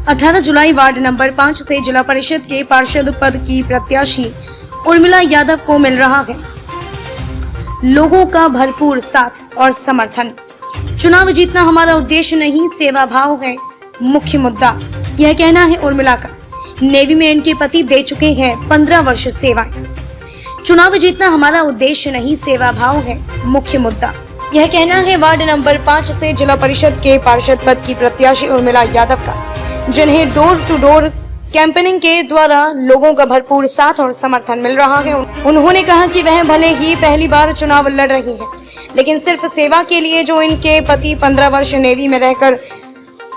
18 जुलाई ward number 5 से जिला परिषद के पार्षद पद की प्रत्याशी उर्मिला यादव को मिल रहा है लोगों का भरपूर साथ और समर्थन। चुनाव जीतना हमारा उद्देश्य नहीं, सेवा भाव है मुख्य मुद्दा, यह कहना है उर्मिला का। नेवी में इनके पति दे चुके हैं 15 वर्ष सेवाएं। चुनाव जीतना हमारा उद्देश्य नहीं, सेवा भाव है मुख्य मुद्दा, यह कहना है वार्ड नंबर 5 से जिला परिषद के पार्षद पद की प्रत्याशी उर्मिला यादव का, जिन्हें डोर टू डोर कैंपेनिंग के द्वारा लोगों का भरपूर साथ और समर्थन मिल रहा है। उन्होंने कहा कि वह भले ही पहली बार चुनाव लड़ रही हैं, लेकिन सिर्फ सेवा के लिए जो इनके पति 15 वर्ष नेवी में रहकर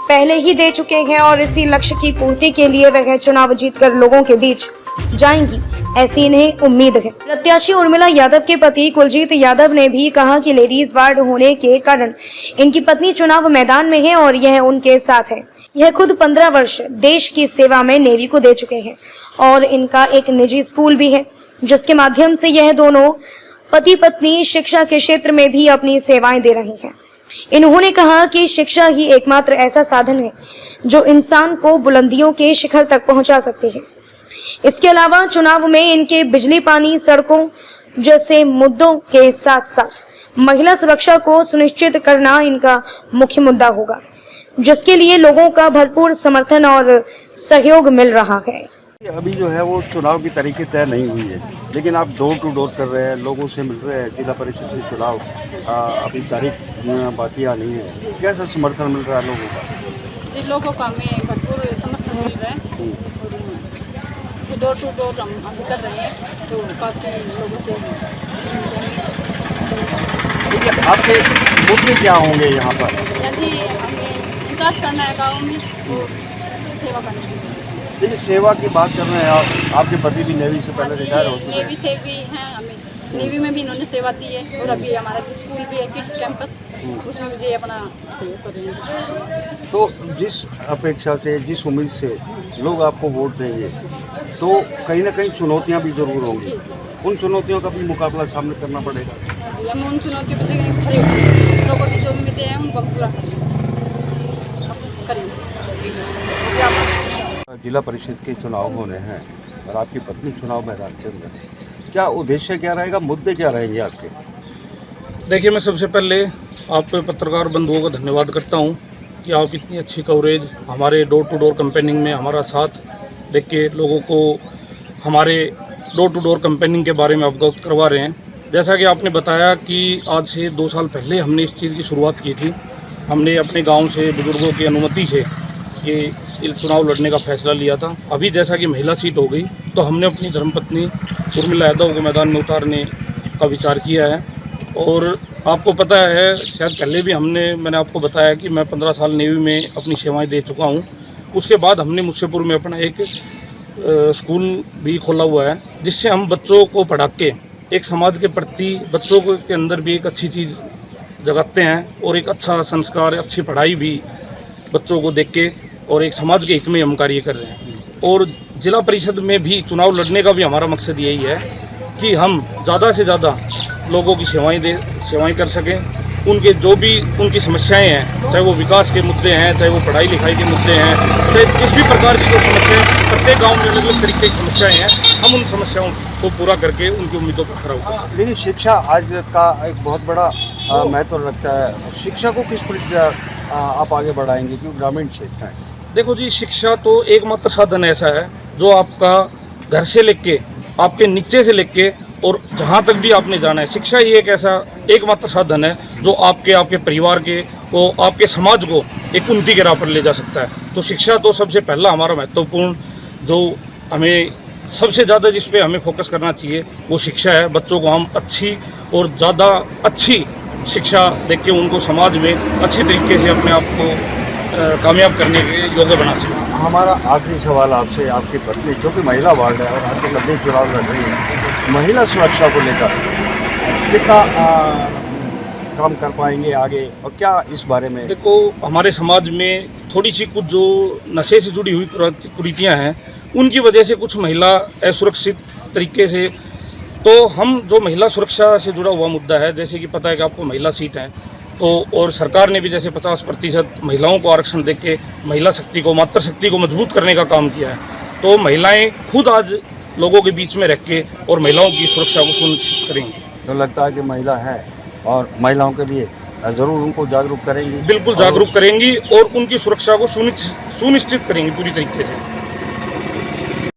पहले ही दे चुके हैं और इसी लक्ष्य की पूर्ति के लिए वह चुनाव जीतकर लोगों के बीच जाएंगी, ऐसी इन्हें उम्मीद है। प्रत्याशी उर्मिला यादव के पति कुलजीत यादव ने भी कहा कि लेडीज वार्ड होने के कारण इनकी पत्नी चुनाव मैदान में है और यह उनके साथ है। यह खुद 15 वर्ष देश की सेवा में नेवी को दे चुके हैं और इनका एक निजी स्कूल भी है, जिसके माध्यम से यह दोनों पति पत्नी शिक्षा के क्षेत्र में भी अपनी सेवाएं दे रहे हैं। इन्होंने कहा कि शिक्षा ही एकमात्र ऐसा साधन है जो इंसान को बुलंदियों के शिखर तक पहुंचा सकती है। इसके अलावा चुनाव में इनके बिजली, पानी, सड़कों जैसे मुद्दों के साथ साथ महिला सुरक्षा को सुनिश्चित करना इनका मुख्य मुद्दा होगा, जिसके लिए लोगों का भरपूर समर्थन और सहयोग मिल रहा है। अभी जो है वो चुनाव की तारीखें तय नहीं हुई है, लेकिन आप डोर टू डोर कर रहे हैं, लोगों से मिल रहे हैं। जिला परिषद के चुनाव अभी तारीख बाकी आनी है, कैसा समर्थन मिल रहा है लोगों का? जी, लोगों का हमें भरपूर समर्थन मिल रहा है और डोर टू डोर हम अभी कर रहे हैं, तो काफ़ी लोगों से ठीक है। आपके मुद्दे क्या होंगे यहाँ पर? जी, हमें विकास करना है गाँव में और सेवा करनी है। देखिए, सेवा की बात कर रहे हैं आप, आपके पति भी नेवी से पहले रिटायर हो चुके हैं। नेवी से भी हैं, हमें नेवी में भी इन्होंने सेवा दी है और अभी हमारा स्कूल भी है किड्स कैंपस, उसमें भी ये अपना सहयोग कर रहे हैं। तो जिस अपेक्षा से, जिस उम्मीद से लोग आपको वोट देंगे, तो कहीं ना कहीं चुनौतियाँ भी जरूर होंगी। उन चुनौतियों का भी मुकाबला सामने करना पड़ेगा। हम उन चुनौतियों पर खड़े होंगे, लोगों की जो उम्मीदें हैं उनको पूरा करेंगे। जिला परिषद के चुनाव होने हैं और आपकी पत्नी चुनाव मैदान के अंदर है, क्या उद्देश्य क्या रहेगा, मुद्दे क्या रहेंगे आपके? देखिए, मैं सबसे पहले आप पत्रकार बंधुओं का धन्यवाद करता हूं कि आप इतनी अच्छी कवरेज हमारे डोर टू डोर कैंपेनिंग में हमारा साथ देख के लोगों को हमारे डोर टू डोर कैंपेनिंग के बारे में अवगत करवा रहे हैं। जैसा कि आपने बताया कि आज से 2 साल पहले हमने इस चीज़ की शुरुआत की थी। हमने अपने गाँव से बुजुर्गों की अनुमति से ये चुनाव लड़ने का फैसला लिया था। अभी जैसा कि महिला सीट हो गई, तो हमने अपनी धर्मपत्नी उर्मिला यादव को मैदान में उतारने का विचार किया है। और आपको पता है, शायद पहले भी मैंने आपको बताया कि मैं 15 साल नेवी में अपनी सेवाएं दे चुका हूं। उसके बाद हमने मुझसेपुर में अपना एक स्कूल भी खोला हुआ है, जिससे हम बच्चों को पढ़ा के एक समाज के प्रति बच्चों के अंदर भी एक अच्छी चीज़ जगाते हैं और एक अच्छा संस्कार, अच्छी पढ़ाई भी बच्चों को देख के और एक समाज के हित में हम कार्य कर रहे हैं। और जिला परिषद में भी चुनाव लड़ने का भी हमारा मकसद यही है कि हम ज़्यादा से ज़्यादा लोगों की सेवाएं कर सकें। उनके जो भी उनकी समस्याएं हैं, चाहे वो विकास के मुद्दे हैं, चाहे वो पढ़ाई लिखाई के मुद्दे हैं, चाहे किस भी प्रकार की जो समस्याएं, प्रत्येक गाँव में अलग अलग तरीके की समस्याएँ हैं, हम उन समस्याओं को पूरा करके उनकी उम्मीदों पर खरा उतरेंगे। लेकिन शिक्षा आज का एक बहुत बड़ा महत्व रखता है। शिक्षा को किस प्रकार आप आगे बढ़ाएंगे, क्योंकि ग्रामीण क्षेत्र है? देखो जी, शिक्षा तो एकमात्र साधन ऐसा है जो आपका घर से लेके आपके नीचे से लेके और जहाँ तक भी आपने जाना है, शिक्षा ही एक ऐसा एकमात्र साधन है जो आपके परिवार के को, आपके समाज को एक उन्नति की राह पर ले जा सकता है। तो शिक्षा तो सबसे पहला हमारा महत्वपूर्ण, जो हमें सबसे ज़्यादा जिस पे हमें फोकस करना चाहिए वो शिक्षा है। बच्चों को हम अच्छी और ज़्यादा अच्छी शिक्षा देख के उनको समाज में अच्छी तरीके से अपने आप को कामयाब करने के योग्य बना सकें। हमारा आखिरी सवाल आपसे, आपकी पत्नी जो कि महिला वार्ड है और आपके लंबे चुनाव लड़ रही है, महिला सुरक्षा को लेकर कितना काम कर पाएंगे आगे, और क्या इस बारे में? देखो, हमारे समाज में थोड़ी सी कुछ जो नशे से जुड़ी हुई कुरीतियाँ हैं, उनकी वजह से कुछ महिला असुरक्षित तरीके से, तो हम जो महिला सुरक्षा से जुड़ा हुआ मुद्दा है, जैसे कि पता है कि आपको महिला सीट है, तो और सरकार ने भी जैसे 50% महिलाओं को आरक्षण देके महिला शक्ति को, मातृशक्ति को मजबूत करने का काम किया है। तो महिलाएं खुद आज लोगों के बीच में रह के और महिलाओं की सुरक्षा को सुनिश्चित करेंगी। तो लगता है कि महिला है और महिलाओं के लिए ज़रूर उनको जागरूक करेंगी। बिल्कुल जागरूक करेंगी और उनकी सुरक्षा को सुनिश्चित करेंगी पूरी तरीके से।